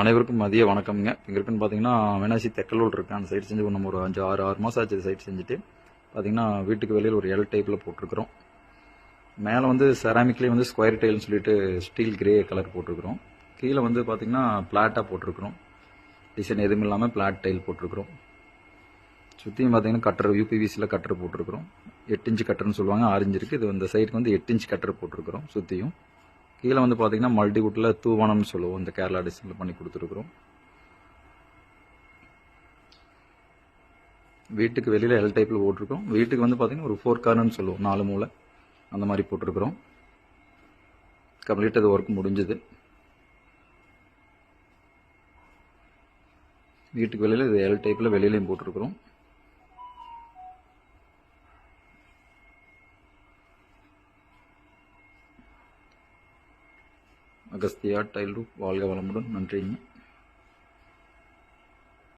அனைவருக்கும் மதிய வணக்கம்ங்க. இங்கே இருக்குன்னு பார்த்தீங்கன்னா வெனாசி தெக்கலூர் இருக்கு. அந்த சைட் செஞ்சு நம்ம ஒரு 5-6 மாதம் ஆச்சு. சைட் செஞ்சுட்டு பார்த்தீங்கன்னா வீட்டுக்கு வெளியில் ஒரு எல் டைப்பில் போட்டிருக்கிறோம். மேலே வந்து செராமிக்லேயே வந்து ஸ்கொயர் டைல்னு சொல்லிட்டு ஸ்டீல் கிரே கலர் போட்டிருக்கிறோம். கீழே வந்து பார்த்தீங்கன்னா பிளாட்டாக போட்டிருக்கிறோம். டிசைன் எதுவும் இல்லாமல் பிளாட் டைல் போட்டிருக்கிறோம். சுற்றியும் பார்த்தீங்கன்னா கட்டர் யூபிவிசியில் கட்டர் போட்டிருக்கிறோம். 8 இன்ச்சு கட்டர்னு சொல்லுவாங்க. 6 இன்ச்சு இருக்குது. இது இந்த சைடுக்கு வந்து 8 இன்ச்சு கட்டர் போட்டிருக்கிறோம். சுற்றியும் கீழே வந்து பார்த்தீங்கன்னா மல்டிவுட்டில் தூவனம்னு சொல்லுவோம். இந்த கேரளா டிசைனில் பண்ணி கொடுத்துருக்குறோம். வீட்டுக்கு வெளியில் எல் டைப்பில் போட்டிருக்கோம். வீட்டுக்கு வந்து பார்த்தீங்கன்னா ஒரு 4 கார்னர்னு சொல்லுவோம். 4 மூலை அந்த மாதிரி போட்டிருக்கிறோம். கம்ப்ளீட் அது ஒர்க் முடிஞ்சது. வீட்டுக்கு வெளியில் இது எல் டைப்பில் வெளியிலையும் போட்டிருக்கிறோம். அகஸ்தியா டைல் ரூப். வாழ்க வளமுடன். நன்றிங்க.